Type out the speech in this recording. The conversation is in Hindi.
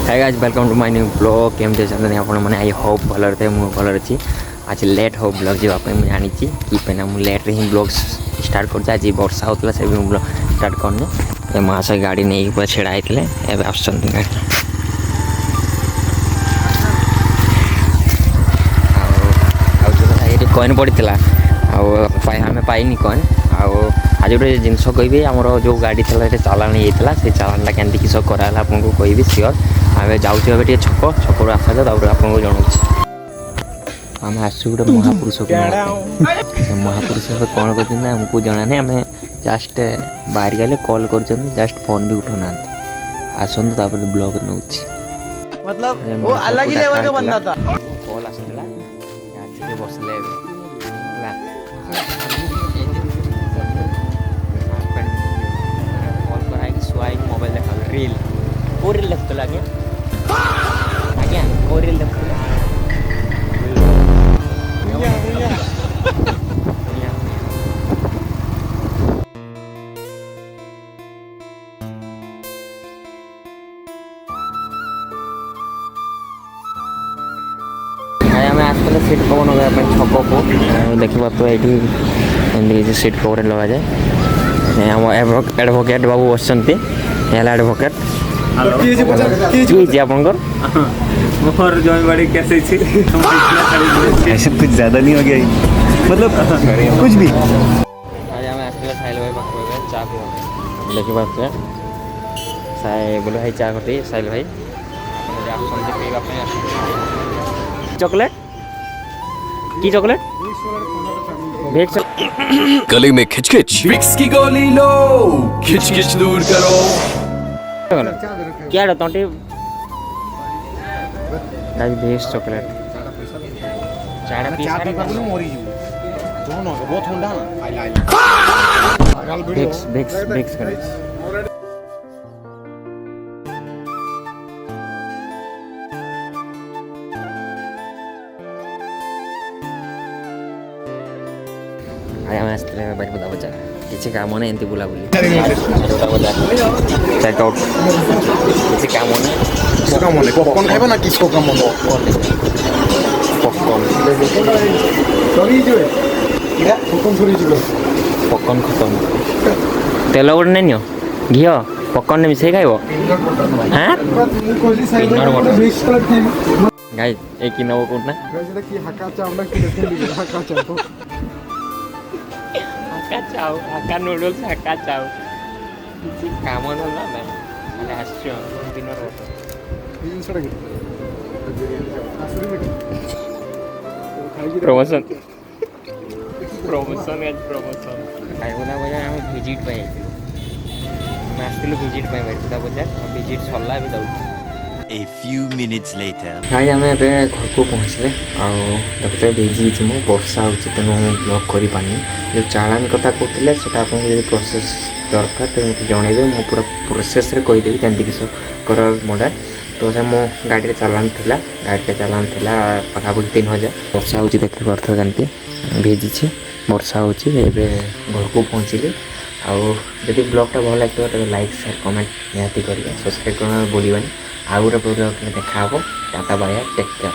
Hi guys welcome to my new blog केमते चंदन आपण माने आई होप भलर थे मु भलर अछि आज लेट हो ब्लॉग जे आपण मु जानि छी कि पेना मु लेट रे ही ब्लॉग स्टार्ट कर आज वर्षा होतला से भी ब्लॉग स्टार्ट करने ए मास गाड़ी नै ऊपर छेड़ा आइतले एबे आछन गाड़ी आ जो भाई कॉइन पड़ितला आ पाई हमें पाइनी कॉइन आ आज गोटे जिनस कहि आमर जो गाड़ी थी चालान होता से चालानटा केमती किस कराला आपको कहि सियोर आम जाऊे टे छक छकू आसा जाऊँ आपको जनाऊँ आम आस गोटे महापुरुष को महापुरुष कौन कर आमको जना नहीं आम जस्ट बाहर गले कॉल कर जस्ट फोन भी उठा आसतु तापर ब्लॉग नौ मतलब वो अलग ही लेवल का बंदा था कॉल आसला बसले मोबाइल देखा रील को रील देखते आज्ञा आज्ञा को रील देख आम आसपे सीट कवर लगे छक को देखा तो ये सीट कवर लगा जाए आम एडभोकेट बाबू बस एडभोकेट आपंकर मोर जमीबाड़ी कैसे ऐसे कुछ ज़्यादा नहीं हो गया मतलब कुछ भी आज आम आसला साहिल भाई पाखे चा पी देखी पारे साई बोले भाई चा घटी साहिल भाई चॉकलेट की चॉकलेट गले में खिचखिच विक्स की गोली लो खिचखिच दूर करो क्या तंटे गाइस बेस्ट चॉकलेट चाड़ा पीस मरी जो न बहुत ठंडा ना बेक्स बेक्स बेक्स करे आया मैं आसले बाइक बुला बजा किसी काम नहीं एंती बुला बुली चेकआउट किसी काम नहीं किसको काम होने पॉपकॉर्न खाइबा ना किसको काम होने पॉपकॉर्न सॉरी जो इरा पॉपकॉर्न सॉरी जो पॉपकॉर्न खत्म तेल गोटे नहीं नियो घी पॉपकॉर्न मिसे खाइबो हां गाइस एक कि नबो कोन ना गाइस की हक्का चावला की देखन हक्का चाव हक्का चाव हक्का नूडल्स हक्का चाव काम धंदा ना अरे आश्चर्य दिन दिन सड़क आसुरी में प्रमोशन प्रमोशन आज प्रमोशन खाइबा बजार हम विजिट पे मैं आसलु विजिट पे बैठता बजार विजिट सरला भी जाऊ A few minutes later हाय आम ए घर को पहुँचले आते भेजी मु वर्षा हो तेणु ब्लॉग कर जो चालान कथा कहते हैं आपको प्रोसेस दरकार तो मुझे जनइबे मु पूरा प्रोसेस रे कहीदेवी केमती किस कर मोडा तो से मो गाड़ी चालान थी गाड़ी चालान थी पाखापाखि 3000 वर्षा हो देखी पार्थ जानते भेजी वर्षा हो घर को पहुँचली आदि ब्लॉगटा भल लगे तो लाइक शेयर कमेंट निहाती करेंगे सब्सक्राइब करना बोलवानी आउ गोटे प्रोग्राम देखा टाटा बाय टेक केयर।